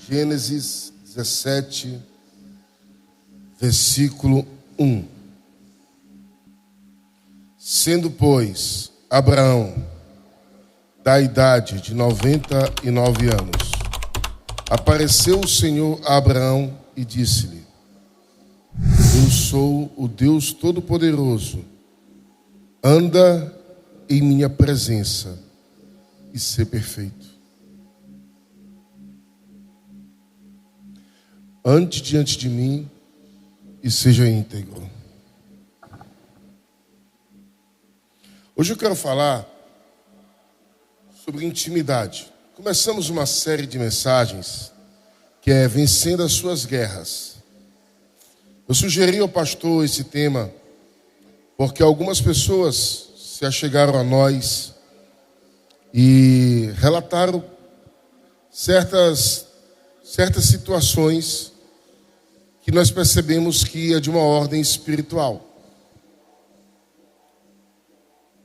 Gênesis 17, versículo 1. Sendo, pois, Abraão da idade de 99 anos, apareceu o Senhor a Abraão e disse-lhe: Eu sou o Deus Todo-Poderoso, anda em minha presença e ser perfeito. Ande diante de mim e seja íntegro. Hoje eu quero falar sobre intimidade. Começamos uma série de mensagens que é Vencendo as Suas Guerras. Eu sugeri ao pastor esse tema porque algumas pessoas se achegaram a nós e relataram certas situações que nós percebemos que é de uma ordem espiritual.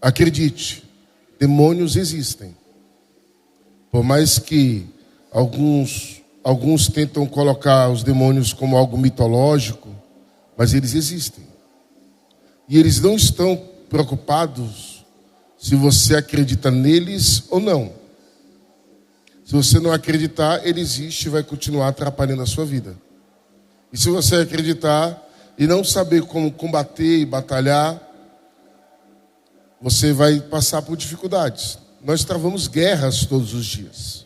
Acredite, demônios existem. Por mais que alguns tentam colocar os demônios como algo mitológico, mas eles existem. E eles não estão preocupados se você acredita neles ou não. Se você não acreditar, ele existe e vai continuar atrapalhando a sua vida. E se você acreditar e não saber como combater e batalhar, você vai passar por dificuldades. Nós travamos guerras todos os dias.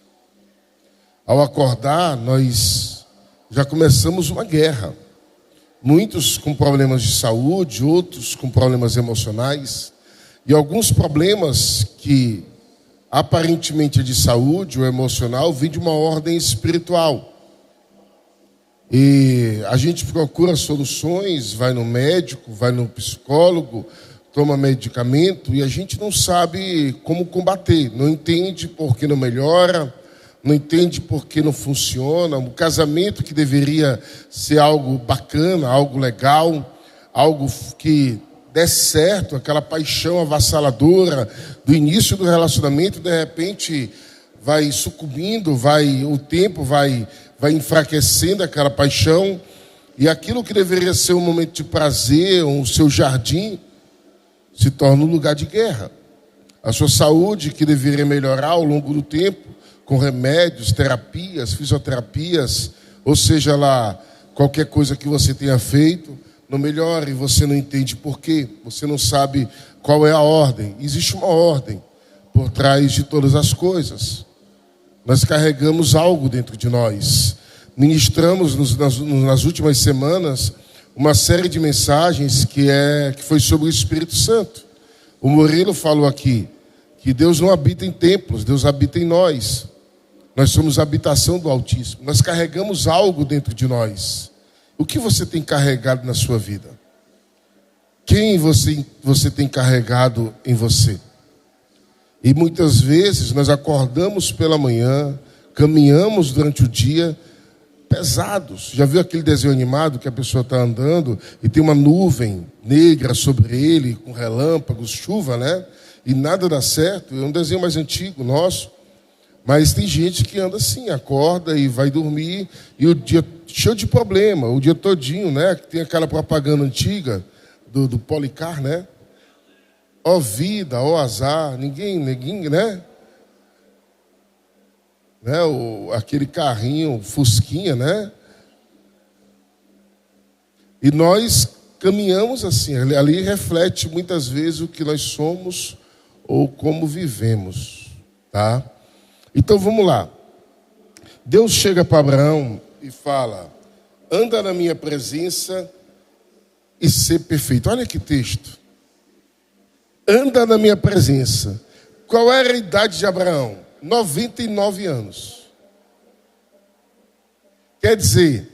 Ao acordar, nós já começamos uma guerra. Muitos com problemas de saúde, outros com problemas emocionais. E alguns problemas que aparentemente é de saúde ou emocional vêm de uma ordem espiritual. E a gente procura soluções, vai no médico, vai no psicólogo, toma medicamento e a gente não sabe como combater. Não entende por que não melhora, não entende por que não funciona. O casamento que deveria ser algo bacana, algo legal, algo que dê certo, aquela paixão avassaladora do início do relacionamento, de repente vai sucumbindo, o tempo vai enfraquecendo aquela paixão, e aquilo que deveria ser um momento de prazer, o seu jardim, se torna um lugar de guerra. A sua saúde, que deveria melhorar ao longo do tempo, com remédios, terapias, fisioterapias, ou seja lá, qualquer coisa que você tenha feito, não melhora e você não entende por quê. Você não sabe qual é a ordem. Existe uma ordem por trás de todas as coisas. Nós carregamos algo dentro de nós. Ministramos nas últimas semanas uma série de mensagens que foi sobre o Espírito Santo. O Murilo falou aqui que Deus não habita em templos, Deus habita em nós. Nós somos a habitação do Altíssimo. Nós carregamos algo dentro de nós. O que você tem carregado na sua vida? Quem você tem carregado em você? E muitas vezes nós acordamos pela manhã, caminhamos durante o dia pesados. Já viu aquele desenho animado que a pessoa está andando e tem uma nuvem negra sobre ele, com relâmpagos, chuva, né? E nada dá certo. É um desenho mais antigo nosso. Mas tem gente que anda assim, acorda e vai dormir e o dia cheio de problema, o dia todinho, né? Que tem aquela propaganda antiga do Policar, né? Ó vida, ó azar, ninguém, né? Aquele carrinho, fusquinha, né? E nós caminhamos assim, ali reflete muitas vezes o que nós somos ou como vivemos, tá? Então vamos lá. Deus chega para Abraão e fala: anda na minha presença e ser perfeito. Olha que texto. Anda na minha presença. Qual era a idade de Abraão? 99 anos. Quer dizer,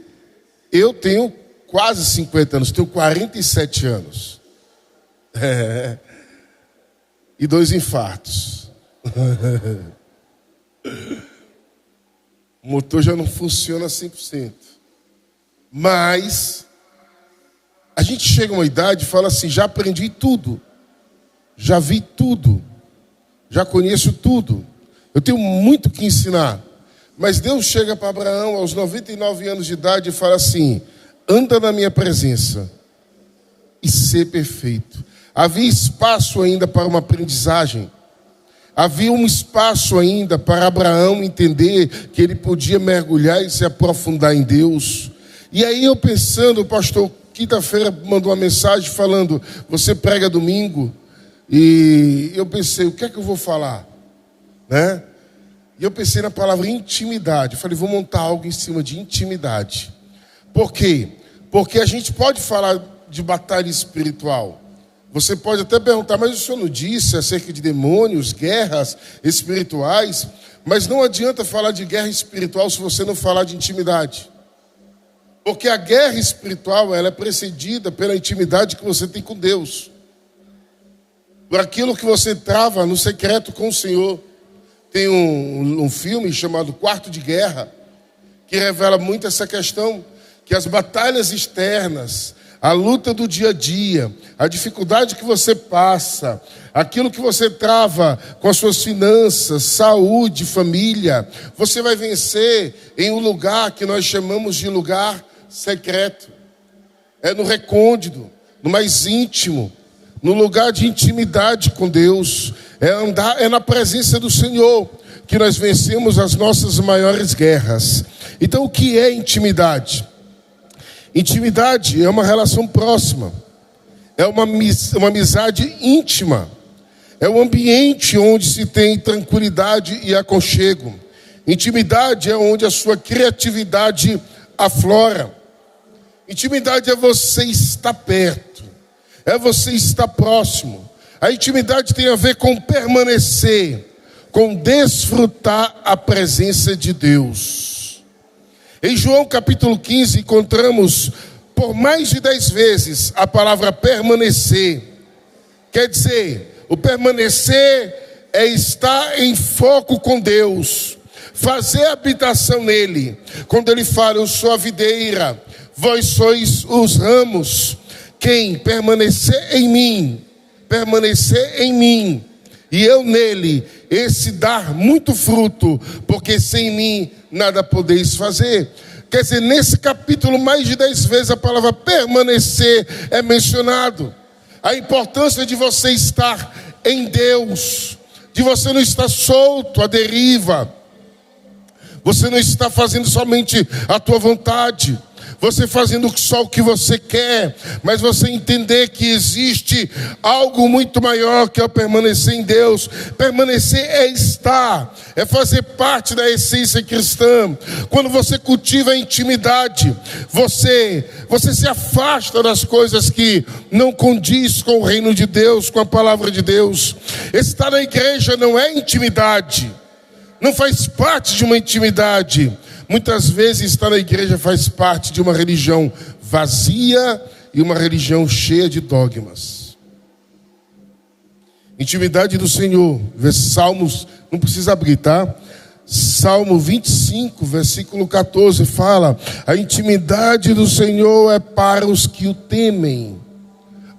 eu tenho quase 50 anos, tenho 47 anos. E 2 infartos. O motor já não funciona 100%. Mas a gente chega a uma idade e fala assim: já aprendi tudo. Já vi tudo. Já conheço tudo. Eu tenho muito que ensinar. Mas Deus chega para Abraão aos 99 anos de idade e fala assim: anda na minha presença e ser perfeito. Havia espaço ainda para uma aprendizagem. Havia um espaço ainda para Abraão entender que ele podia mergulhar e se aprofundar em Deus. E aí eu pensando, o pastor quinta-feira mandou uma mensagem falando: você prega domingo. E eu pensei, o que é que eu vou falar? Né? E eu pensei na palavra intimidade. Eu falei, vou montar algo em cima de intimidade. Por quê? Porque a gente pode falar de batalha espiritual. Você pode até perguntar, mas o senhor não disse acerca de demônios, guerras espirituais? Mas não adianta falar de guerra espiritual se você não falar de intimidade. Porque a guerra espiritual, ela é precedida pela intimidade que você tem com Deus. Por aquilo que você trava no secreto com o Senhor. Tem um filme chamado Quarto de Guerra, que revela muito essa questão, que as batalhas externas, a luta do dia a dia, a dificuldade que você passa, aquilo que você trava com as suas finanças, saúde, família, você vai vencer em um lugar que nós chamamos de lugar secreto. É no recôndito, no mais íntimo, no lugar de intimidade com Deus. É na presença do Senhor que nós vencemos as nossas maiores guerras. Então, o que é intimidade? Intimidade é uma relação próxima, é uma amizade íntima, é um ambiente onde se tem tranquilidade e aconchego. Intimidade é onde a sua criatividade aflora. Intimidade é você estar perto, é você estar próximo. A intimidade tem a ver com permanecer, com desfrutar a presença de Deus. Em João capítulo 15 encontramos por mais de 10 vezes a palavra permanecer. Quer dizer, o permanecer é estar em foco com Deus, fazer habitação nele. Quando ele fala, eu sou a videira, vós sois os ramos. Quem permanecer em mim e eu nele, esse dar muito fruto, porque sem mim nada podeis fazer. Quer dizer, nesse capítulo mais de 10 vezes a palavra permanecer é mencionado. A importância de você estar em Deus, de você não estar solto à deriva, você não está fazendo somente a tua vontade, você fazendo só o que você quer, mas você entender que existe algo muito maior que é o permanecer em Deus. Permanecer é estar, é fazer parte da essência cristã. Quando você cultiva a intimidade, você se afasta das coisas que não condiz com o reino de Deus, com a palavra de Deus. Estar na igreja não é intimidade, não faz parte de uma intimidade. Muitas vezes estar na igreja faz parte de uma religião vazia e uma religião cheia de dogmas. Intimidade do Senhor, Salmos, não precisa abrir, tá? Salmo 25, versículo 14 fala: a intimidade do Senhor é para os que o temem.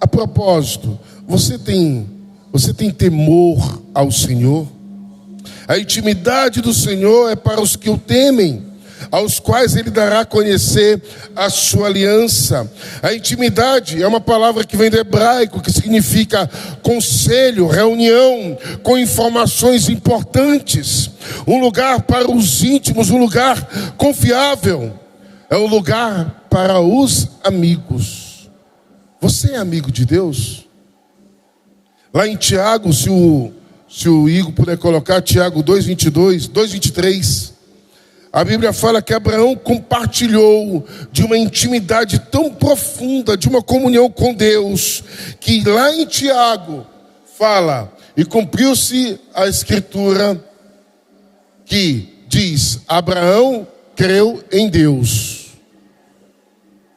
A propósito, você tem temor ao Senhor? A intimidade do Senhor é para os que o temem, aos quais ele dará a conhecer a sua aliança. A intimidade é uma palavra que vem do hebraico, que significa conselho, reunião, com informações importantes. Um lugar para os íntimos, um lugar confiável. É um lugar para os amigos. Você é amigo de Deus? Lá em Tiago, se o Igor puder colocar, Tiago 2:23, a Bíblia fala que Abraão compartilhou de uma intimidade tão profunda, de uma comunhão com Deus, que lá em Tiago fala, e cumpriu-se a escritura que diz: Abraão creu em Deus.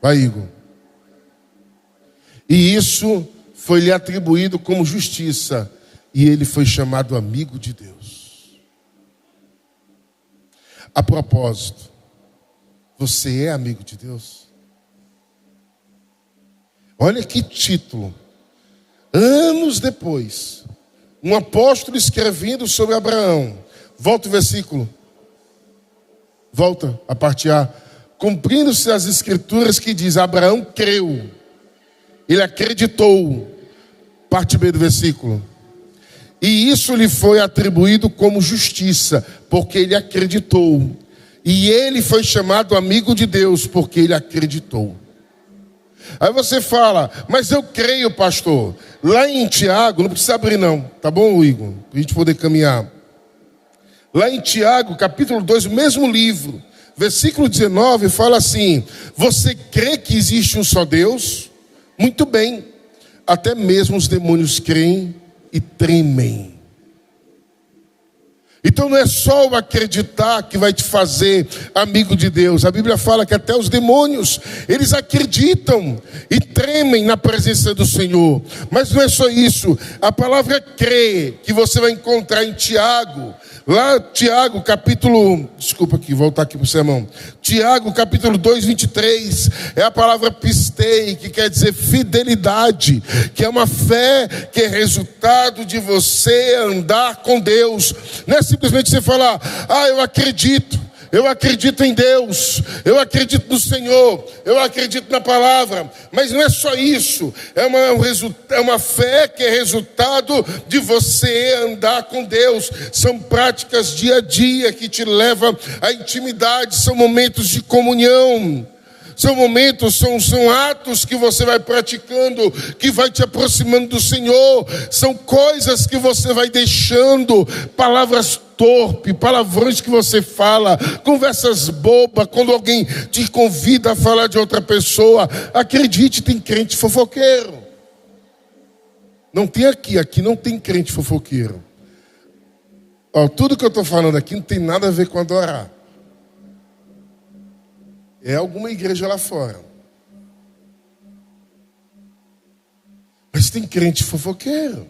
Vai, Igor. E isso foi-lhe atribuído como justiça, e ele foi chamado amigo de Deus. A propósito, você é amigo de Deus? Olha que título. Anos depois, um apóstolo escrevendo sobre Abraão. Volta o versículo. Volta a parte A. Cumprindo-se as escrituras que diz, Abraão creu, ele acreditou. Parte B do versículo. E isso lhe foi atribuído como justiça, porque ele acreditou. E ele foi chamado amigo de Deus, porque ele acreditou. Aí você fala, mas eu creio, pastor. Lá em Tiago, não precisa abrir não, tá bom, Igor? Para a gente poder caminhar. Lá em Tiago, capítulo 2, o mesmo livro, versículo 19, fala assim: você crê que existe um só Deus? Muito bem, até mesmo os demônios creem e tremem. Então não é só o acreditar que vai te fazer amigo de Deus. A Bíblia fala que até os demônios, eles acreditam e tremem na presença do Senhor. Mas não é só isso. A palavra crê, que você vai encontrar em Tiago. Lá, Tiago, capítulo... Desculpa aqui, voltar aqui para o sermão. Tiago, capítulo 2, 23. É a palavra pistei, que quer dizer fidelidade. Que é uma fé que é resultado de você andar com Deus. Não é simplesmente você falar, eu acredito em Deus, eu acredito no Senhor, eu acredito na palavra. Mas não é só isso, é uma fé que é resultado de você andar com Deus. São práticas dia a dia que te levam à intimidade, são momentos de comunhão. São momentos, são atos que você vai praticando, que vai te aproximando do Senhor. São coisas que você vai deixando, palavras torpes, palavrões que você fala, conversas bobas, quando alguém te convida a falar de outra pessoa. Acredite, tem crente fofoqueiro. Não tem aqui não tem crente fofoqueiro. Tudo que eu estou falando aqui não tem nada a ver com adorar. É alguma igreja lá fora. Mas tem crente fofoqueiro.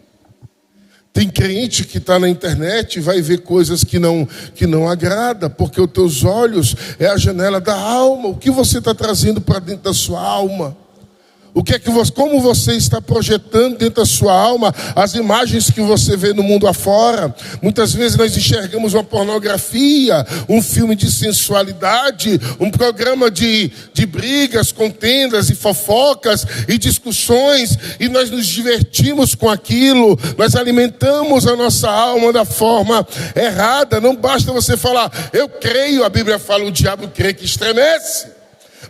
Tem crente que está na internet e vai ver coisas que não agrada, porque os teus olhos é a janela da alma. O que você está trazendo para dentro da sua alma? Como você está projetando dentro da sua alma as imagens que você vê no mundo afora? Muitas vezes nós enxergamos uma pornografia, um filme de sensualidade, um programa de brigas, contendas e fofocas e discussões, e nós nos divertimos com aquilo, nós alimentamos a nossa alma da forma errada. Não basta você falar, eu creio, a Bíblia fala, o diabo crê que estremece.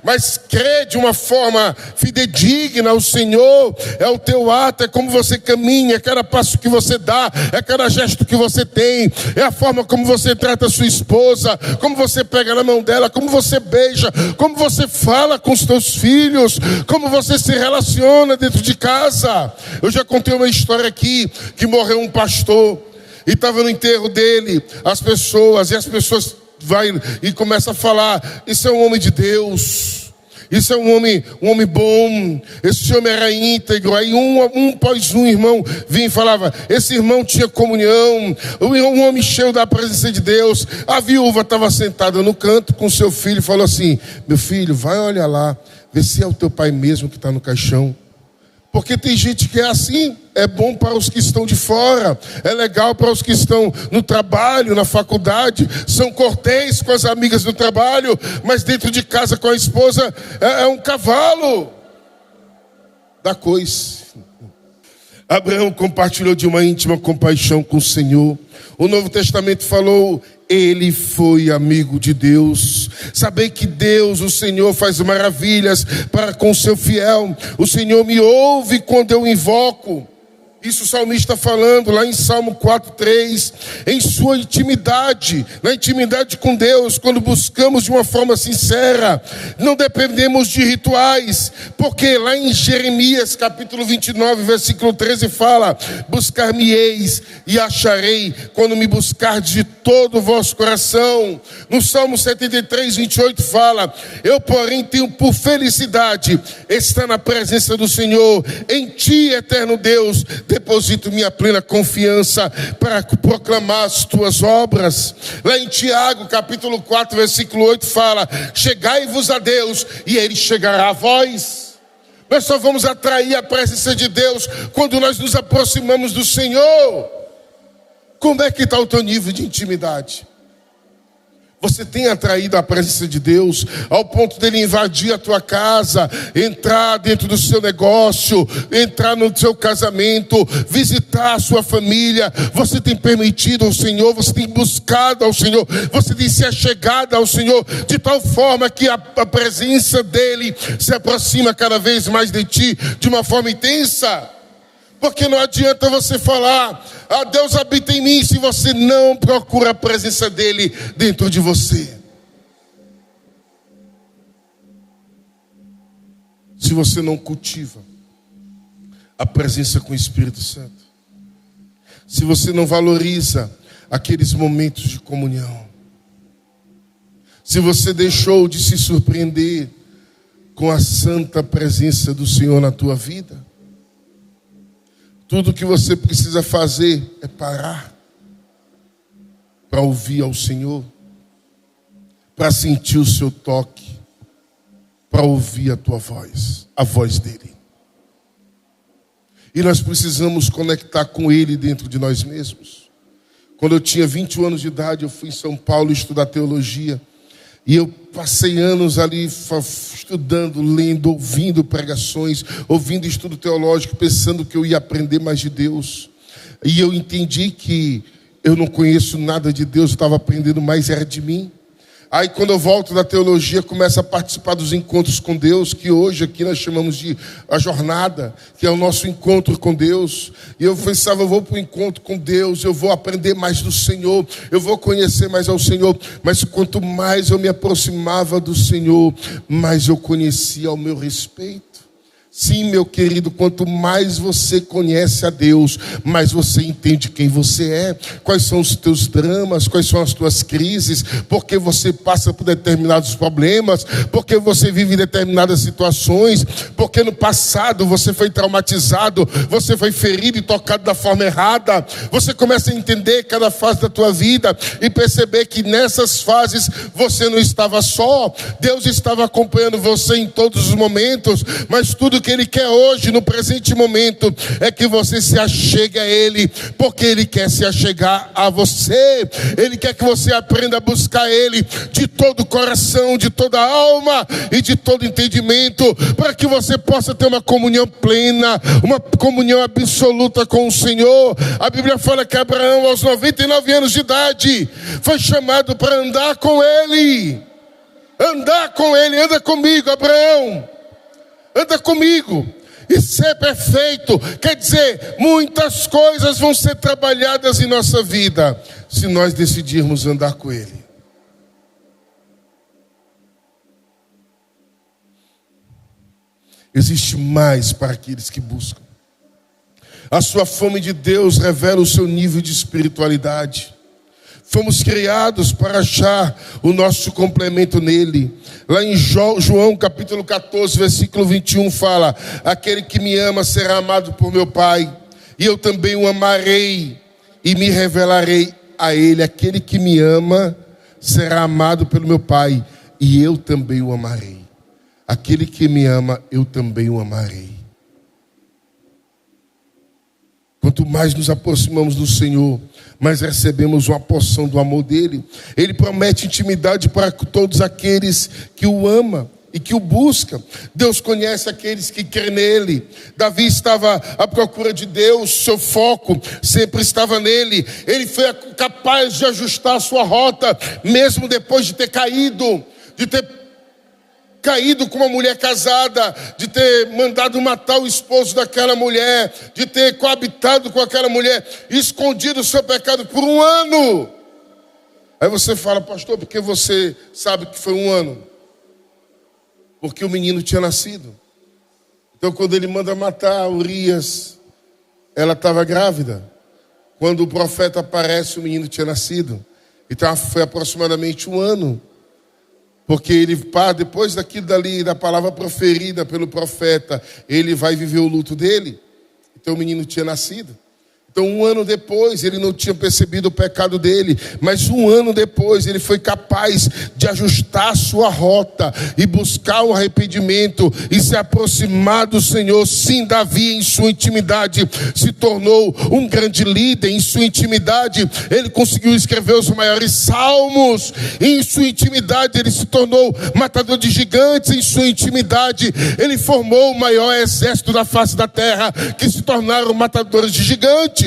Mas crê de uma forma fidedigna ao Senhor, é o teu ato, é como você caminha, é cada passo que você dá, é cada gesto que você tem, é a forma como você trata a sua esposa, como você pega na mão dela, como você beija, como você fala com os teus filhos, como você se relaciona dentro de casa. Eu já contei uma história aqui, que morreu um pastor, e estava no enterro dele, as pessoas vai e começa a falar, isso é um homem de Deus, isso é um homem bom, esse homem era íntegro. Aí um após um irmão vinha e falava, esse irmão tinha comunhão, um homem cheio da presença de Deus. A viúva estava sentada no canto com seu filho e falou assim, meu filho, vai olhar lá, vê se é o teu pai mesmo que está no caixão. Porque tem gente que é assim, é bom para os que estão de fora, é legal para os que estão no trabalho, na faculdade, são cortês com as amigas do trabalho, mas dentro de casa com a esposa é um cavalo da coisa. Abraão compartilhou de uma íntima compaixão com o Senhor. O Novo Testamento falou, ele foi amigo de Deus. Saber que Deus, o Senhor, faz maravilhas para com o seu fiel. O Senhor me ouve quando eu invoco. Isso o salmista falando lá em Salmo 4:3, em sua intimidade, na intimidade com Deus, quando buscamos de uma forma sincera, não dependemos de rituais, porque lá em Jeremias capítulo 29, versículo 13 fala, buscar-me-eis e acharei, quando me buscardes de todo o vosso coração. No Salmo 73, 28 fala, eu porém tenho por felicidade estar na presença do Senhor, em ti, eterno Deus, deposito minha plena confiança para proclamar as tuas obras. Lá em Tiago, capítulo 4, versículo 8 fala, chegai-vos a Deus e ele chegará a vós. Nós só vamos atrair a presença de Deus quando nós nos aproximamos do Senhor. Como é que está o teu nível de intimidade? Você tem atraído a presença de Deus ao ponto dele invadir a tua casa, entrar dentro do seu negócio, entrar no seu casamento, visitar a sua família. Você tem permitido ao Senhor, você tem buscado ao Senhor, você tem se achegado ao Senhor, de tal forma que a presença dele se aproxima cada vez mais de ti, de uma forma intensa. Porque não adianta você falar, Deus habita em mim, se você não procura a presença dele dentro de você. Se você não cultiva a presença com o Espírito Santo. Se você não valoriza aqueles momentos de comunhão. Se você deixou de se surpreender com a santa presença do Senhor na tua vida. Tudo que você precisa fazer é parar para ouvir ao Senhor, para sentir o seu toque, para ouvir a tua voz, a voz dele. E nós precisamos conectar com ele dentro de nós mesmos. Quando eu tinha 21 anos de idade, eu fui em São Paulo estudar teologia. E eu passei anos ali estudando, lendo, ouvindo pregações, ouvindo estudo teológico, pensando que eu ia aprender mais de Deus. E eu entendi que eu não conheço nada de Deus, eu estava aprendendo mais era de mim. Aí quando eu volto da teologia, começo a participar dos encontros com Deus, que hoje aqui nós chamamos de a jornada, que é o nosso encontro com Deus. E eu pensava, eu vou para o encontro com Deus, eu vou aprender mais do Senhor, eu vou conhecer mais ao Senhor. Mas quanto mais eu me aproximava do Senhor, mais eu conhecia ao meu respeito. Sim, meu querido, quanto mais você conhece a Deus, mais você entende quem você é, quais são os teus dramas, quais são as tuas crises, porque você passa por determinados problemas, porque você vive determinadas situações, porque no passado você foi traumatizado, você foi ferido e tocado da forma errada. Você começa a entender cada fase da tua vida e perceber que nessas fases você não estava só, Deus estava acompanhando você em todos os momentos, mas tudo que ele quer hoje, no presente momento, é que você se achegue a ele, porque ele quer se achegar a você. Ele quer que você aprenda a buscar ele de todo o coração, de toda a alma e de todo entendimento, para que você possa ter uma comunhão plena, uma comunhão absoluta com o Senhor. A Bíblia fala que Abraão, aos 99 anos de idade, foi chamado para andar com ele. Andar com ele, anda comigo, Abraão. Anda comigo. E ser perfeito quer dizer, muitas coisas vão ser trabalhadas em nossa vida, se nós decidirmos andar com ele. Existe mais para aqueles que buscam. A sua fome de Deus revela o seu nível de espiritualidade. Fomos criados para achar o nosso complemento nele. Lá em João capítulo 14, versículo 21 fala: aquele que me ama será amado por meu Pai, e eu também o amarei e me revelarei a ele. Aquele que me ama será amado pelo meu Pai, e eu também o amarei. Aquele que me ama, eu também o amarei. Quanto mais nos aproximamos do Senhor, mais recebemos uma porção do amor dele. Ele promete intimidade para todos aqueles que o amam e que o buscam. Deus conhece aqueles que creem nele. Davi estava à procura de Deus, seu foco sempre estava nele. Ele foi capaz de ajustar a sua rota, mesmo depois de ter caído com uma mulher casada, de ter mandado matar o esposo daquela mulher, de ter coabitado com aquela mulher, escondido o seu pecado por 1 ano. Aí você fala: pastor, por que você sabe que foi 1 ano? Porque o menino tinha nascido. Então quando ele manda matar Urias, ela estava grávida. Quando o profeta aparece, o menino tinha nascido. Então foi aproximadamente 1 ano. Porque ele, depois daquilo dali, da palavra proferida pelo profeta, ele vai viver o luto dele. Então o menino tinha nascido. Então, um ano depois, ele não tinha percebido o pecado dele, mas um ano depois, ele foi capaz de ajustar sua rota e buscar o arrependimento e se aproximar do Senhor. Sim, Davi, em sua intimidade, se tornou um grande líder. Em sua intimidade, ele conseguiu escrever os maiores salmos. Em sua intimidade, ele se tornou matador de gigantes. Em sua intimidade, ele formou o maior exército da face da terra, que se tornaram matadores de gigantes.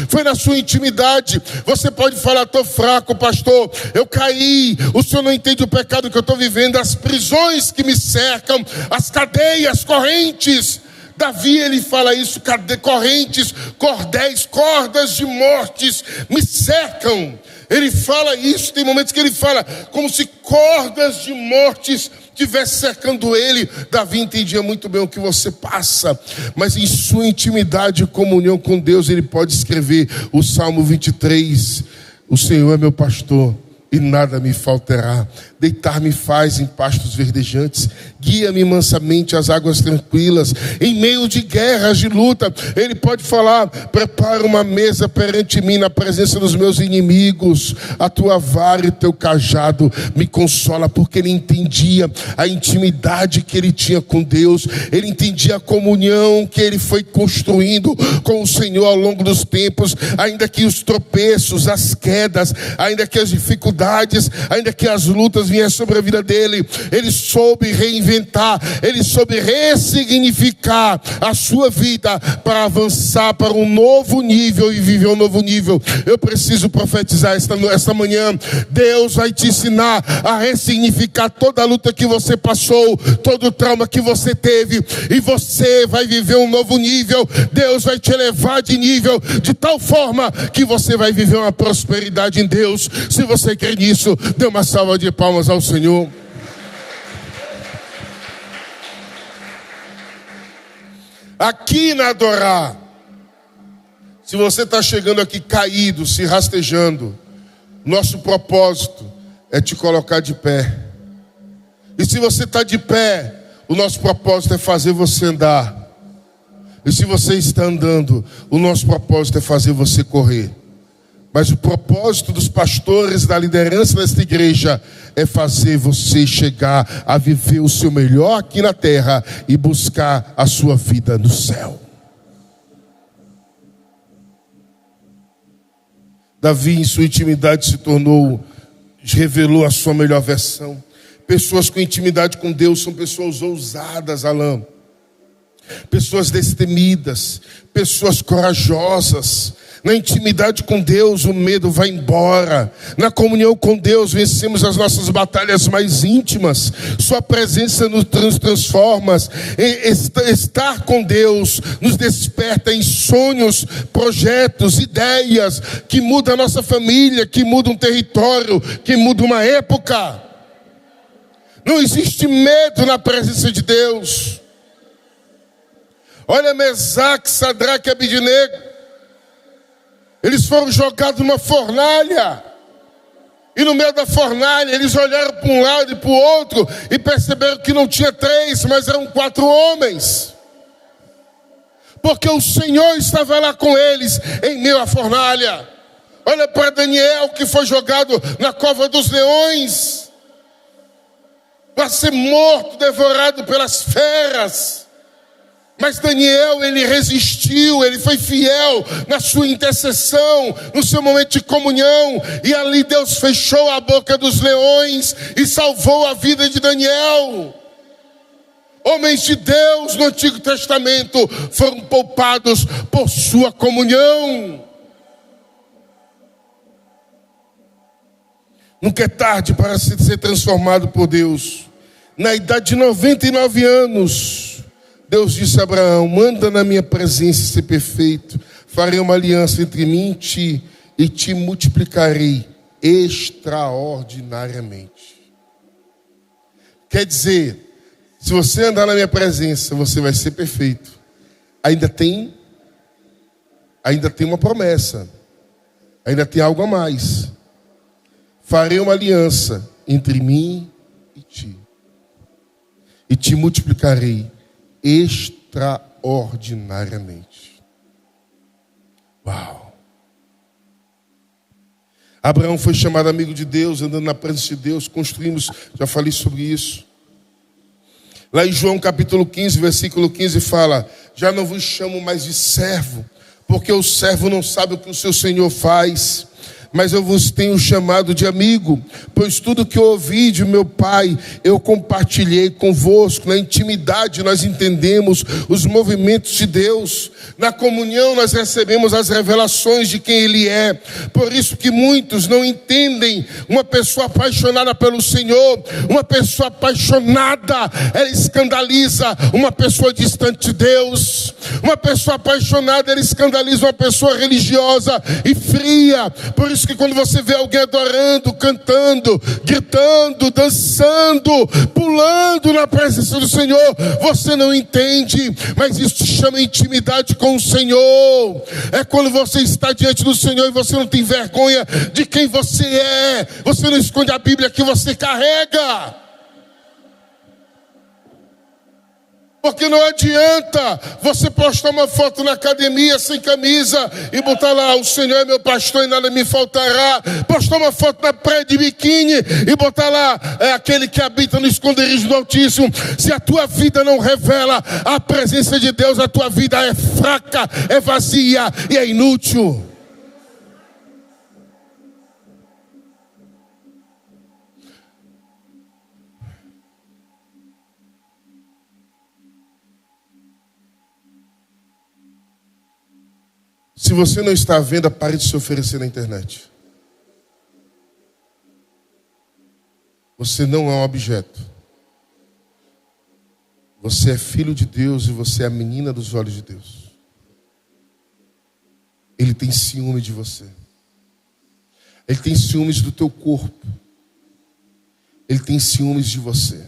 Foi na sua intimidade. Você pode falar: estou fraco, pastor, eu caí, o senhor não entende o pecado que eu estou vivendo, as prisões que me cercam, as cadeias, correntes. Davi, ele fala isso: correntes, cordéis, cordas de mortes me cercam. Ele fala isso, tem momentos que ele fala como se cordas de mortes estivesse cercando ele. Davi entendia muito bem o que você passa, mas em sua intimidade e comunhão com Deus, ele pode escrever o Salmo 23: o Senhor é meu pastor e nada me faltará. Deitar-me faz em pastos verdejantes, guia-me mansamente às águas tranquilas. Em meio de guerras, de luta, ele pode falar: prepara uma mesa perante mim na presença dos meus inimigos. A tua vara e teu cajado me consola. Porque ele entendia a intimidade que ele tinha com Deus, ele entendia a comunhão que ele foi construindo com o Senhor ao longo dos tempos. Ainda que os tropeços, as quedas, ainda que as dificuldades, ainda que as lutas vinha sobre a vida dele, ele soube reinventar, ele soube ressignificar a sua vida para avançar para um novo nível e viver um novo nível. Eu preciso profetizar esta manhã: Deus vai te ensinar a ressignificar toda a luta que você passou, todo o trauma que você teve, e você vai viver um novo nível. Deus vai te elevar de nível, de tal forma que você vai viver uma prosperidade em Deus. Se você crê nisso, dê uma salva de palmas ao Senhor. Aqui na Adorá, se você está chegando aqui caído, se rastejando, nosso propósito é te colocar de pé. E se você está de pé, o nosso propósito é fazer você andar. E se você está andando, o nosso propósito é fazer você correr. Mas o propósito dos pastores, da liderança desta igreja, é fazer você chegar a viver o seu melhor aqui na terra e buscar a sua vida no céu. Davi, em sua intimidade, revelou a sua melhor versão. Pessoas com intimidade com Deus são pessoas ousadas, Alain. Pessoas destemidas, pessoas corajosas. Na intimidade com Deus, o medo vai embora. Na comunhão com Deus, vencemos as nossas batalhas mais íntimas. Sua presença nos transforma. Estar com Deus nos desperta em sonhos, projetos, ideias que mudam a nossa família, que mudam um território, que mudam uma época. Não existe medo na presença de Deus. Olha Mesaque, Sadraque e Abednego. Eles foram jogados numa fornalha. E no meio da fornalha, eles olharam para um lado e para o outro e perceberam que não tinha 3, mas eram 4 homens. Porque o Senhor estava lá com eles em meio à fornalha. Olha para Daniel, que foi jogado na cova dos leões, para ser morto, devorado pelas feras. Mas Daniel, ele resistiu, ele foi fiel na sua intercessão, no seu momento de comunhão. E ali Deus fechou a boca dos leões e salvou a vida de Daniel. Homens de Deus no Antigo Testamento foram poupados por sua comunhão. Nunca é tarde para ser transformado por Deus. Na idade de 99 anos... Deus disse a Abraão: anda na minha presença e ser perfeito. Farei uma aliança entre mim e te multiplicarei extraordinariamente. Quer dizer, se você andar na minha presença, você vai ser perfeito. Ainda tem uma promessa. Ainda tem algo a mais. Farei uma aliança entre mim e ti. E te multiplicarei extraordinariamente. Uau! Abraão foi chamado amigo de Deus, andando na presença de Deus, construímos, já falei sobre isso. Lá em João capítulo 15, versículo 15 fala: já não vos chamo mais de servo, porque o servo não sabe o que o seu senhor faz, mas eu vos tenho chamado de amigo, pois tudo que eu ouvi de meu Pai, eu compartilhei convosco. Na intimidade nós entendemos os movimentos de Deus. Na comunhão nós recebemos as revelações de quem Ele é. Por isso que muitos não entendem uma pessoa apaixonada pelo Senhor. Uma pessoa apaixonada, ela escandaliza uma pessoa distante de Deus. Uma pessoa apaixonada, ela escandaliza uma pessoa religiosa e fria. Por isso que quando você vê alguém adorando, cantando, gritando, dançando, pulando na presença do Senhor, você não entende, mas isso se chama intimidade com o Senhor. É quando você está diante do Senhor e você não tem vergonha de quem você é, você não esconde a Bíblia que você carrega. Porque não adianta você postar uma foto na academia sem camisa e botar lá: o Senhor é meu pastor e nada me faltará. Postar uma foto na praia de biquíni e botar lá: é aquele que habita no esconderijo do Altíssimo. Se a tua vida não revela a presença de Deus, a tua vida é fraca, é vazia e é inútil. Se você não está à venda, pare de se oferecer na internet. Você não é um objeto. Você é filho de Deus e você é a menina dos olhos de Deus. Ele tem ciúme de você. Ele tem ciúmes do teu corpo. Ele tem ciúmes de você.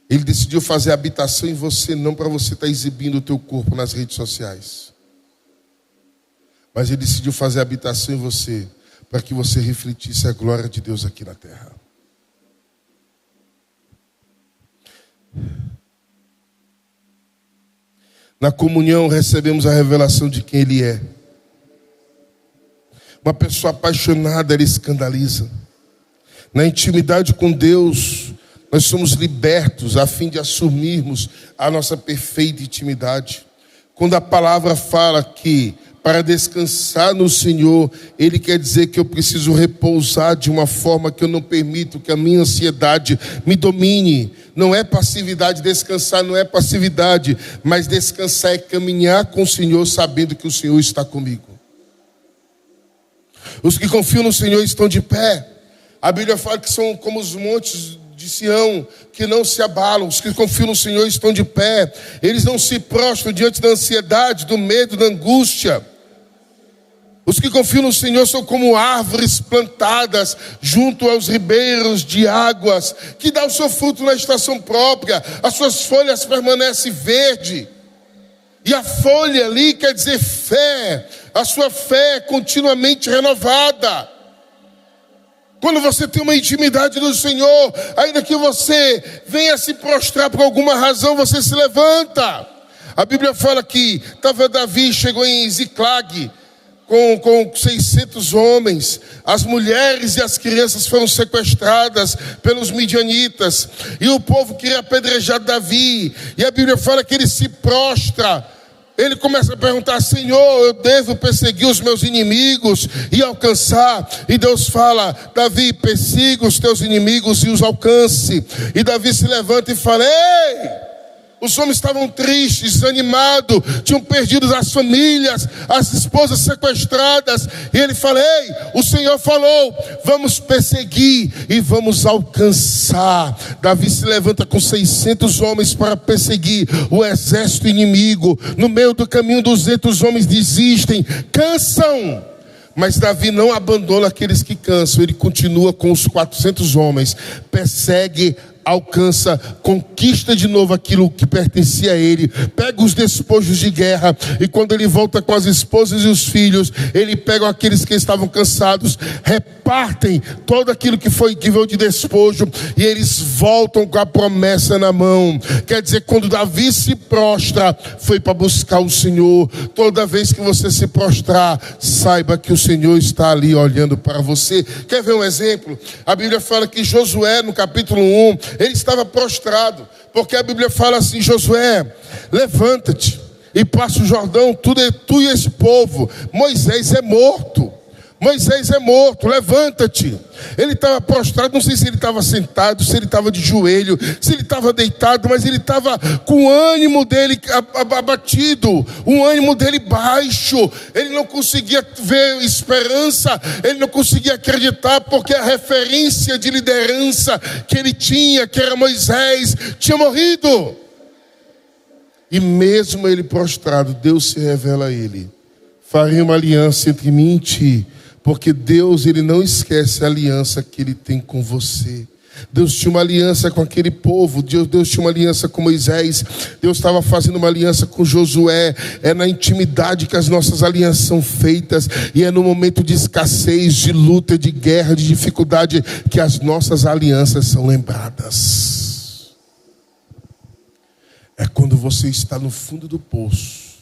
Ele decidiu fazer habitação em você, não para você estar exibindo o teu corpo nas redes sociais. Mas Ele decidiu fazer habitação em você para que você refletisse a glória de Deus aqui na terra. Na comunhão recebemos a revelação de quem Ele é. Uma pessoa apaixonada, ela escandaliza. Na intimidade com Deus, nós somos libertos a fim de assumirmos a nossa perfeita intimidade. Quando a palavra fala que para descansar no Senhor, Ele quer dizer que eu preciso repousar de uma forma que eu não permito que a minha ansiedade me domine. Não é passividade, descansar não é passividade, mas descansar é caminhar com o Senhor sabendo que o Senhor está comigo. Os que confiam no Senhor estão de pé. A Bíblia fala que são como os montes de Sião, que não se abalam. Os que confiam no Senhor estão de pé. Eles não se prostram diante da ansiedade, do medo, da angústia. Os que confiam no Senhor são como árvores plantadas junto aos ribeiros de águas, que dá o seu fruto na estação própria, as suas folhas permanecem verdes. E a folha ali quer dizer fé, a sua fé é continuamente renovada. Quando você tem uma intimidade do Senhor, ainda que você venha se prostrar por alguma razão, você se levanta. A Bíblia fala que Davi chegou em Ziclag, com 600 homens, as mulheres e as crianças foram sequestradas pelos midianitas, e o povo queria apedrejar Davi, e a Bíblia fala que ele se prostra, ele começa a perguntar: Senhor, eu devo perseguir os meus inimigos e alcançar? E Deus fala: Davi, persiga os teus inimigos e os alcance. E Davi se levanta e fala: ei! Os homens estavam tristes, desanimados, tinham perdido as famílias, as esposas sequestradas. E ele fala: ei, o Senhor falou, vamos perseguir e vamos alcançar. Davi se levanta com 600 homens para perseguir o exército inimigo. No meio do caminho, 200 homens desistem, cansam. Mas Davi não abandona aqueles que cansam. Ele continua com os 400 homens, persegue, alcança, conquista de novo aquilo que pertencia a ele, pega os despojos de guerra, e quando ele volta com as esposas e os filhos, ele pega aqueles que estavam cansados, repartem todo aquilo que veio de despojo, e eles voltam com a promessa na mão. Quer dizer, quando Davi se prostra, foi para buscar o Senhor. Toda vez que você se prostrar, saiba que o Senhor está ali olhando para você. Quer ver um exemplo? A Bíblia fala que Josué, no capítulo 1, ele estava prostrado, porque a Bíblia fala assim: Josué, levanta-te e passa o Jordão, tu e esse povo. Moisés é morto. Moisés é morto, levanta-te. Ele estava prostrado, não sei se ele estava sentado, se ele estava de joelho, se ele estava deitado, mas ele estava com o ânimo dele abatido, o ânimo dele baixo. Ele não conseguia ver esperança, ele não conseguia acreditar, porque a referência de liderança que ele tinha, que era Moisés, tinha morrido. E mesmo ele prostrado, Deus se revela a ele: farei uma aliança entre mim e ti. Porque Deus, ele não esquece a aliança que ele tem com você. Deus tinha uma aliança com aquele povo. Deus tinha uma aliança com Moisés. Deus estava fazendo uma aliança com Josué. É na intimidade que as nossas alianças são feitas. E é no momento de escassez, de luta, de guerra, de dificuldade, que as nossas alianças são lembradas. É quando você está no fundo do poço,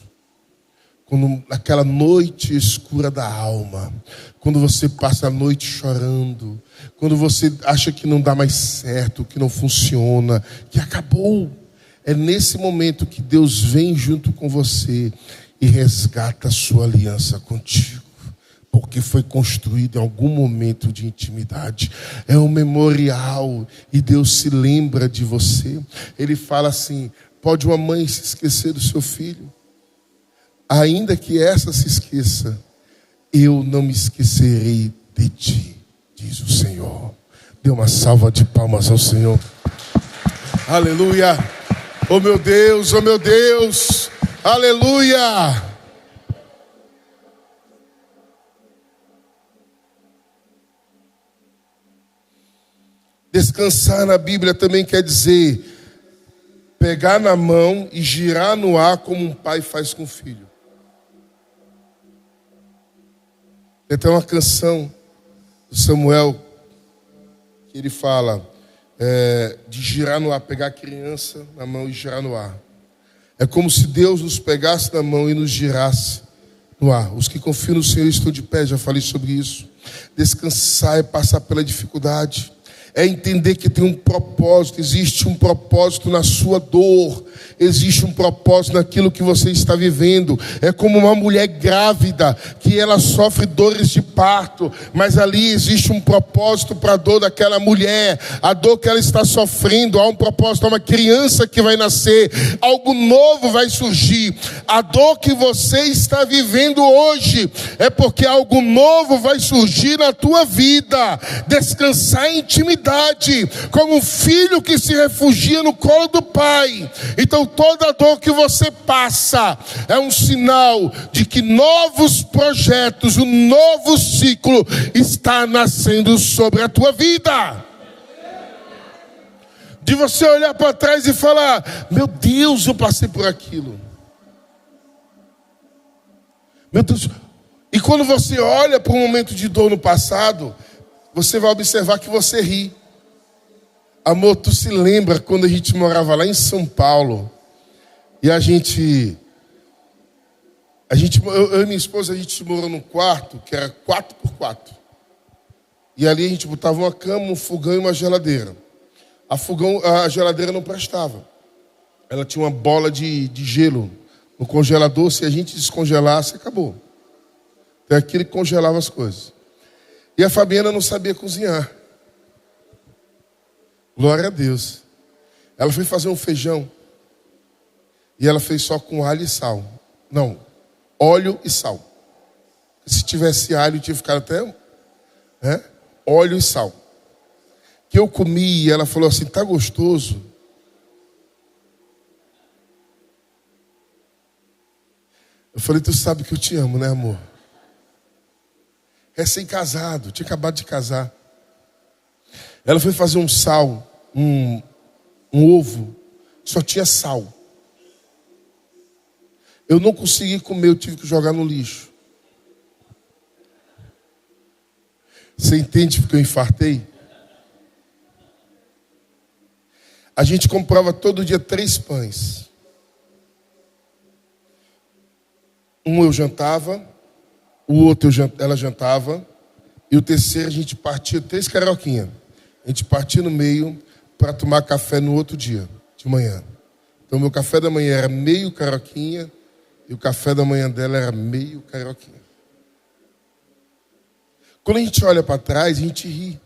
quando naquela noite escura da alma, quando você passa a noite chorando, quando você acha que não dá mais certo, que não funciona, que acabou. É nesse momento que Deus vem junto com você e resgata a sua aliança contigo, porque foi construído em algum momento de intimidade. É um memorial e Deus se lembra de você. Ele fala assim: pode uma mãe se esquecer do seu filho? Ainda que essa se esqueça, eu não me esquecerei de ti, diz o Senhor. Dê uma salva de palmas ao Senhor. Aleluia. Oh meu Deus, oh meu Deus. Aleluia. Descansar na Bíblia também quer dizer pegar na mão e girar no ar como um pai faz com o filho. Tem até uma canção do Samuel que ele fala de girar no ar, pegar a criança na mão e girar no ar. É como se Deus nos pegasse na mão e nos girasse no ar. Os que confiam no Senhor estão de pé, já falei sobre isso. Descansar é passar pela dificuldade. É entender que tem um propósito, existe um propósito na sua dor, existe um propósito naquilo que você está vivendo. É como uma mulher grávida, que ela sofre dores de parto, mas ali existe um propósito para a dor daquela mulher. A dor que ela está sofrendo, há um propósito, há uma criança que vai nascer, algo novo vai surgir. A dor que você está vivendo hoje, é porque algo novo vai surgir na tua vida. Descansar em intimidade, como um filho que se refugia no colo do pai. Então toda dor que você passa é um sinal de que novos projetos, um novo ciclo está nascendo sobre a tua vida. De você olhar para trás e falar: meu Deus, eu passei por aquilo. Meu Deus. E quando você olha para um momento de dor no passado, você vai observar que você ri. Amor, tu se lembra quando a gente morava lá em São Paulo? E eu e minha esposa, a gente morou num quarto que era 4x4. E ali a gente botava uma cama, um fogão e uma geladeira. A geladeira não prestava. Ela tinha uma bola de gelo no congelador. Se a gente descongelasse, acabou. Então aquilo que congelava as coisas. E a Fabiana não sabia cozinhar. Glória a Deus. Ela foi fazer um feijão. E ela fez só com alho e sal. Não, óleo e sal. Se tivesse alho, tinha ficado até óleo e sal. Que eu comi e ela falou assim: tá gostoso. Eu falei: tu sabe que eu te amo, né, amor? Recém-casado, tinha acabado de casar. Ela foi fazer um sal, um ovo, só tinha sal. Eu não consegui comer, eu tive que jogar no lixo. Você entende porque eu infartei? A gente comprava todo dia 3 pães. Um eu jantava, o outro ela jantava, e o terceiro a gente partia 3 carioquinhas. A gente partia no meio para tomar café no outro dia, de manhã. Então, meu café da manhã era meio carioquinha e o café da manhã dela era meio carioquinha. Quando a gente olha para trás, a gente ri.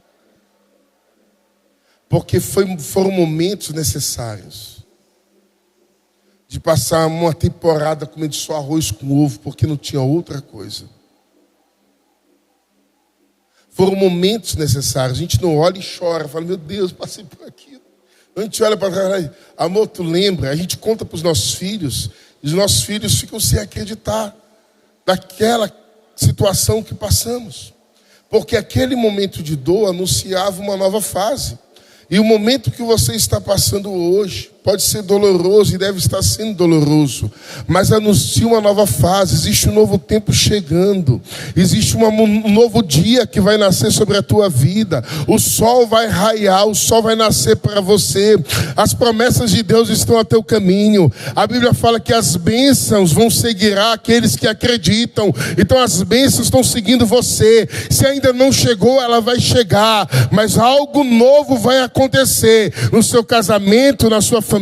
Porque foram momentos necessários de passar uma temporada comendo só arroz com ovo, porque não tinha outra coisa. Foram momentos necessários. A gente não olha e chora, fala, meu Deus, passei por aquilo. A gente olha para trás, amor, tu lembra? A gente conta para os nossos filhos, e os nossos filhos ficam sem acreditar daquela situação que passamos. Porque aquele momento de dor anunciava uma nova fase. E o momento que você está passando hoje pode ser doloroso e deve estar sendo doloroso, mas anuncia uma nova fase. Existe um novo tempo chegando, existe um novo dia que vai nascer sobre a tua vida. O sol vai raiar, o sol vai nascer para você. As promessas de Deus estão a teu caminho. A Bíblia fala que as bênçãos vão seguir aqueles que acreditam. Então as bênçãos estão seguindo você. Se ainda não chegou, ela vai chegar, mas algo novo vai acontecer no seu casamento, na sua família,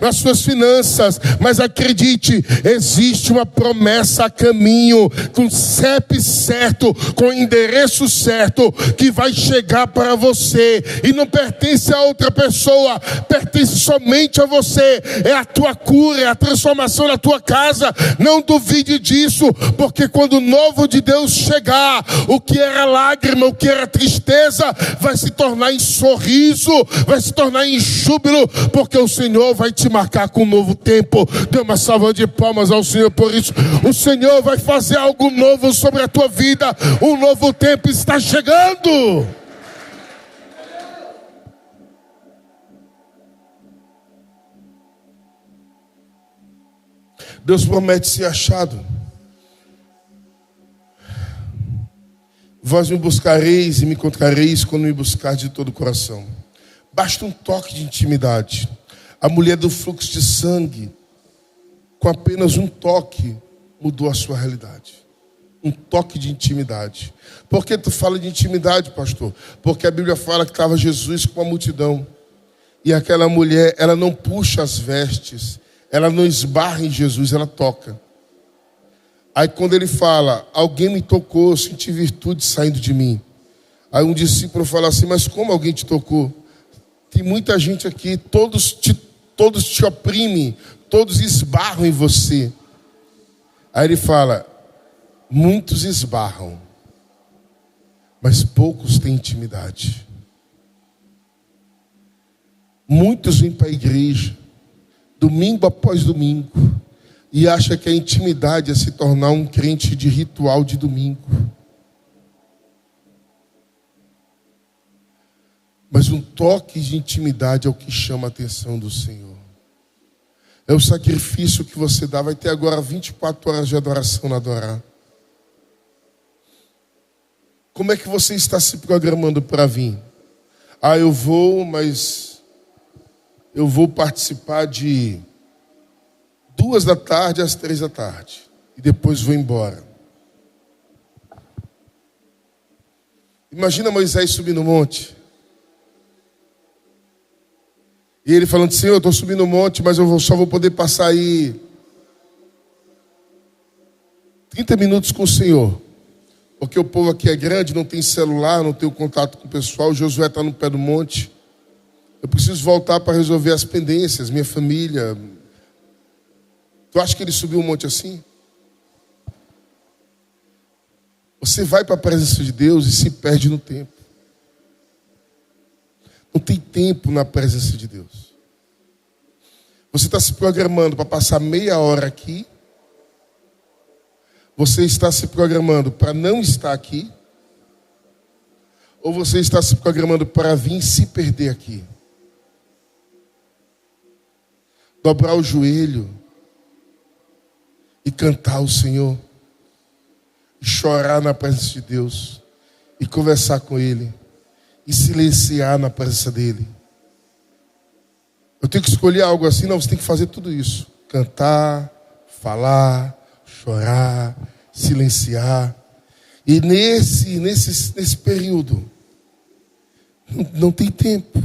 nas suas finanças. Mas acredite, existe uma promessa a caminho, com CEP certo, com endereço certo, que vai chegar para você, e não pertence a outra pessoa, pertence somente a você. É a tua cura, é a transformação da tua casa. Não duvide disso, porque quando o novo de Deus chegar, o que era lágrima, o que era tristeza, vai se tornar em sorriso, vai se tornar em júbilo, porque o Senhor vai te marcar com um novo tempo. Dê uma salva de palmas ao Senhor por isso. O Senhor vai fazer algo novo sobre a tua vida. Um novo tempo está chegando. Deus promete ser achado. Vós me buscareis e me encontrareis quando me buscar de todo o coração. Basta um toque de intimidade. A mulher do fluxo de sangue, com apenas um toque, mudou a sua realidade. Um toque de intimidade. Por que tu fala de intimidade, pastor? Porque a Bíblia fala que estava Jesus com a multidão. E aquela mulher, ela não puxa as vestes, ela não esbarra em Jesus, ela toca. Aí quando ele fala, alguém me tocou, eu senti virtude saindo de mim. Aí um discípulo fala assim, mas como alguém te tocou? Tem muita gente aqui, todos te oprimem, todos esbarram em você. Aí ele fala, muitos esbarram, mas poucos têm intimidade. Muitos vêm para a igreja, domingo após domingo, e acham que a intimidade é se tornar um crente de ritual de domingo. Mas um toque de intimidade é o que chama a atenção do Senhor. É o sacrifício que você dá. Vai ter agora 24 horas de adoração na Adorá. Como é que você está se programando para vir? Eu vou, mas eu vou participar de 2 da tarde às 3 da tarde. E depois vou embora. Imagina Moisés subir no monte. E ele falando, Senhor, eu estou subindo o monte, mas eu só vou poder passar aí 30 minutos com o Senhor. Porque o povo aqui é grande, não tem celular, não tem contato com o pessoal. O Josué está no pé do monte. Eu preciso voltar para resolver as pendências, minha família. Tu acha que ele subiu um monte assim? Você vai para a presença de Deus e se perde no tempo. Não tem tempo na presença de Deus. Você está se programando para passar meia hora aqui. Você está se programando para não estar aqui. Ou você está se programando para vir e se perder aqui. Dobrar o joelho e cantar ao Senhor. E chorar na presença de Deus. E conversar com Ele. E silenciar na presença dEle. Eu tenho que escolher algo assim? Não, você tem que fazer tudo isso. Cantar, falar, chorar, silenciar. E nesse período, não tem tempo.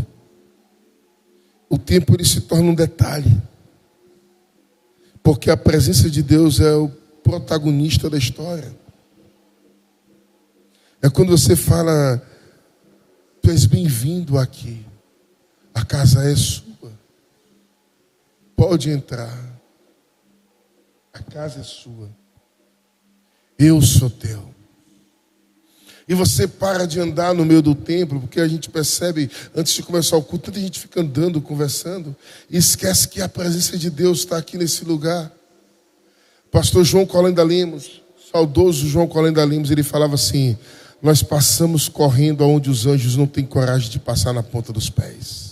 O tempo ele se torna um detalhe. Porque a presença de Deus é o protagonista da história. É quando você fala, tu és bem-vindo aqui. A casa é sua. Pode entrar. A casa é sua. Eu sou teu. E você para de andar no meio do templo, porque a gente percebe, antes de começar o culto, tanta gente fica andando, conversando, e esquece que a presença de Deus está aqui nesse lugar. Pastor João Colenda Lemos, saudoso João Colenda Lemos, ele falava assim: nós passamos correndo aonde os anjos não têm coragem de passar na ponta dos pés.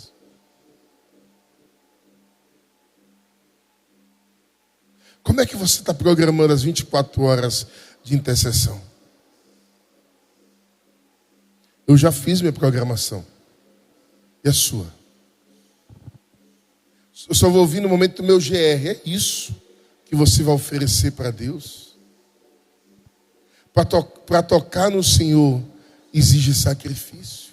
Como é que você está programando as 24 horas de intercessão? Eu já fiz minha programação. E a sua? Eu só vou ouvir no momento do meu GR. É isso que você vai oferecer para Deus? Para tocar no Senhor exige sacrifício.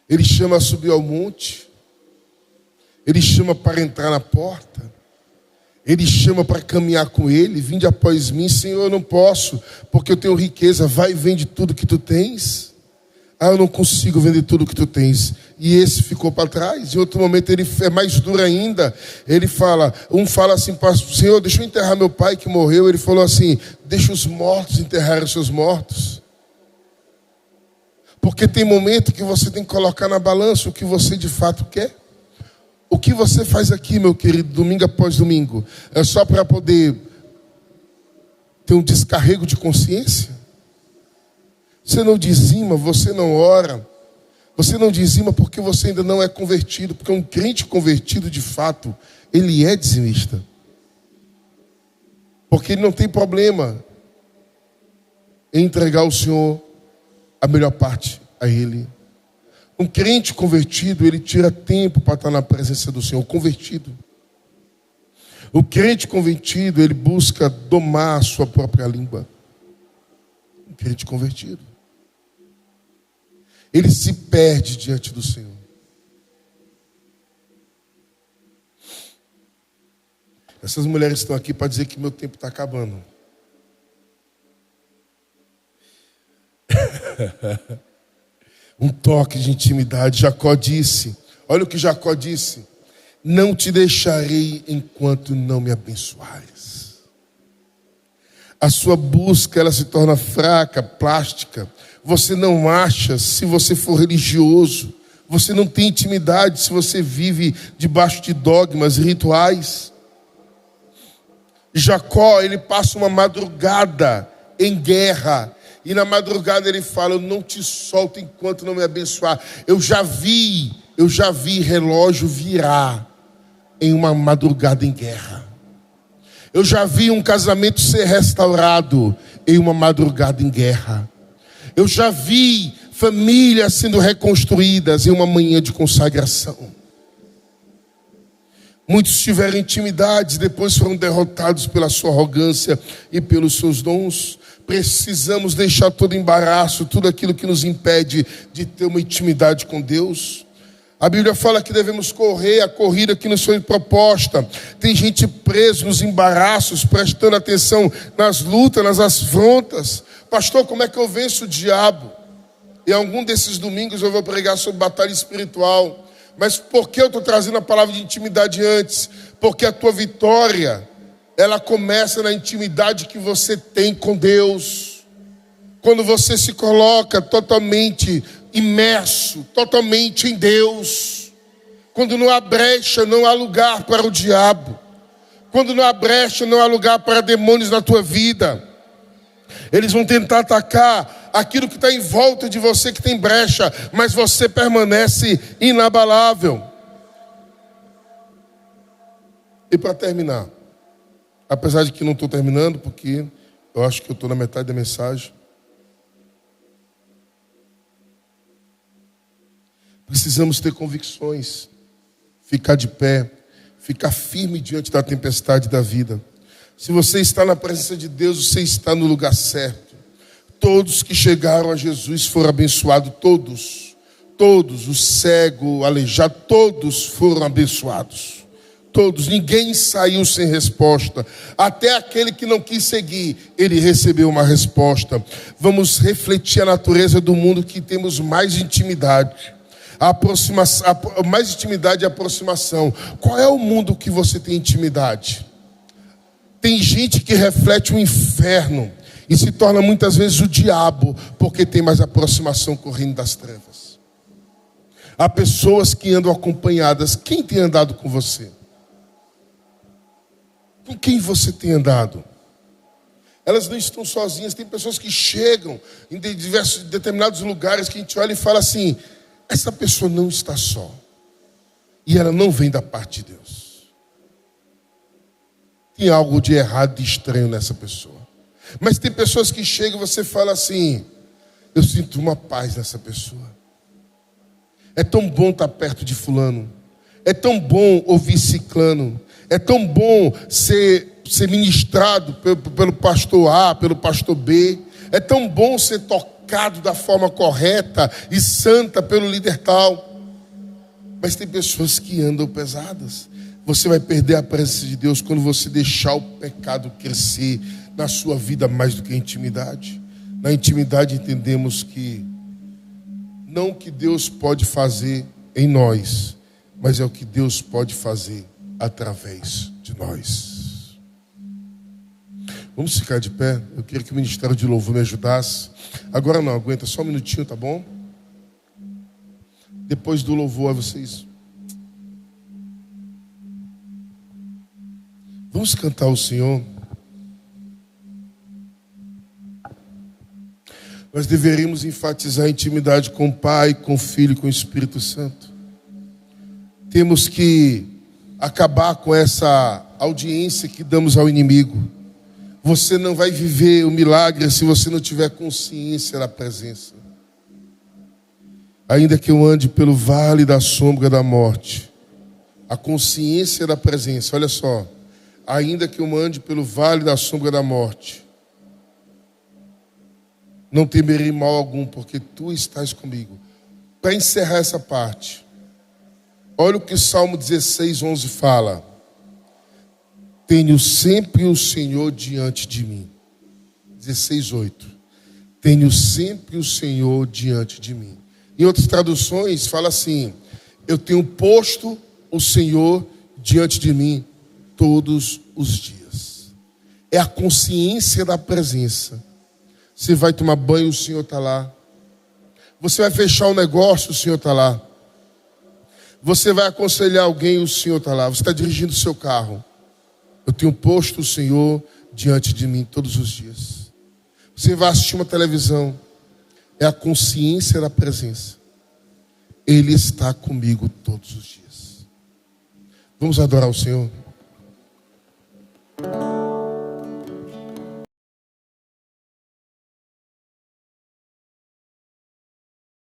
Ele chama a subir ao monte. Ele chama para entrar na porta. Ele chama para caminhar com Ele. Vinde após mim. Senhor, eu não posso, porque eu tenho riqueza. Vai e vende tudo que tu tens. Ah, eu não consigo vender tudo que tu tens. E esse ficou para trás. Em outro momento ele é mais duro ainda. Ele fala, fala assim, Senhor, deixa eu enterrar meu pai que morreu. Ele falou assim, deixa os mortos enterrarem os seus mortos. Porque tem momento que você tem que colocar na balança o que você de fato quer. O que você faz aqui, meu querido, domingo após domingo, é só para poder ter um descarrego de consciência? Você não dizima, você não ora. Você não dizima porque você ainda não é convertido. Porque um crente convertido, de fato, ele é dizimista. Porque ele não tem problema em entregar ao Senhor a melhor parte a Ele. Um crente convertido, ele tira tempo para estar na presença do Senhor. Convertido. O crente convertido, ele busca domar a sua própria língua. Um crente convertido. Ele se perde diante do Senhor. Essas mulheres estão aqui para dizer que meu tempo está acabando. Um toque de intimidade. Jacó disse, olha o que Jacó disse: não te deixarei enquanto não me abençoares. A sua busca, ela se torna fraca, plástica. Você não acha se você for religioso. Você não tem intimidade se você vive debaixo de dogmas e rituais. Jacó, ele passa uma madrugada em guerra. E na madrugada ele fala, eu não te solto enquanto não me abençoar. Eu já vi relógio virar em uma madrugada em guerra. Eu já vi um casamento ser restaurado em uma madrugada em guerra. Eu já vi famílias sendo reconstruídas em uma manhã de consagração. Muitos tiveram intimidades, depois foram derrotados pela sua arrogância e pelos seus dons. Precisamos deixar todo embaraço, tudo aquilo que nos impede de ter uma intimidade com Deus. A Bíblia fala que devemos correr a corrida que nos foi proposta. Tem gente preso nos embaraços, prestando atenção nas lutas, nas afrontas. Pastor, como é que eu venço o diabo? Em algum desses domingos eu vou pregar sobre batalha espiritual. Mas por que eu estou trazendo a palavra de intimidade antes? Porque a tua vitória, ela começa na intimidade que você tem com Deus. Quando você se coloca totalmente imerso, totalmente em Deus. Quando não há brecha, não há lugar para o diabo. Quando não há brecha, não há lugar para demônios na tua vida. Eles vão tentar atacar aquilo que está em volta de você que tem brecha, mas você permanece inabalável. E para terminar, apesar de que não estou terminando, porque eu acho que eu estou na metade da mensagem. Precisamos ter convicções, ficar de pé, ficar firme diante da tempestade da vida. Se você está na presença de Deus, você está no lugar certo. Todos que chegaram a Jesus foram abençoados, todos, o cego, o aleijado, todos foram abençoados. Todos, ninguém saiu sem resposta. Até aquele que não quis seguir, ele recebeu uma resposta. Vamos refletir a natureza do mundo que temos mais intimidade. Mais intimidade e aproximação. Qual é o mundo que você tem intimidade? Tem gente que reflete o inferno e se torna muitas vezes o diabo, porque tem mais aproximação com o reino das trevas. Há pessoas que andam acompanhadas. Quem tem andado com você? Com quem você tem andado? Elas não estão sozinhas. Tem pessoas que chegam em determinados lugares que a gente olha e fala assim: essa pessoa não está só. E ela não vem da parte de Deus. Tem algo de errado, de estranho nessa pessoa. Mas tem pessoas que chegam e você fala assim: eu sinto uma paz nessa pessoa. É tão bom estar perto de fulano. É tão bom ouvir ciclano. É tão bom ser ministrado pelo pastor A, pelo pastor B. É tão bom ser tocado da forma correta e santa pelo líder tal. Mas tem pessoas que andam pesadas. Você vai perder a presença de Deus quando você deixar o pecado crescer na sua vida mais do que a intimidade. Na intimidade entendemos que não o que Deus pode fazer em nós, mas é o que Deus pode fazer através de nós. Vamos ficar de pé. Eu queria que o Ministério de Louvor me ajudasse. Agora não, aguenta só um minutinho, tá bom? Depois do louvor, vocês. Vamos cantar ao Senhor. Nós deveríamos enfatizar a intimidade com o Pai, com o Filho e com o Espírito Santo. Temos que acabar com essa audiência que damos ao inimigo. Você não vai viver o milagre se você não tiver consciência da presença. Ainda que eu ande pelo vale da sombra da morte, a consciência da presença, olha só. Ainda que eu ande pelo vale da sombra da morte, não temerei mal algum, porque tu estás comigo. Para encerrar essa parte, olha o que o Salmo 16:11 fala. Tenho sempre o Senhor diante de mim. 16:8. Tenho sempre o Senhor diante de mim. Em outras traduções fala assim: eu tenho posto o Senhor diante de mim todos os dias. É a consciência da presença. Você vai tomar banho, o Senhor está lá. Você vai fechar um negócio, o Senhor está lá. Você vai aconselhar alguém, o Senhor está lá. Você está dirigindo o seu carro. Eu tenho posto o Senhor diante de mim todos os dias. Você vai assistir uma televisão. É a consciência da presença. Ele está comigo todos os dias. Vamos adorar o Senhor.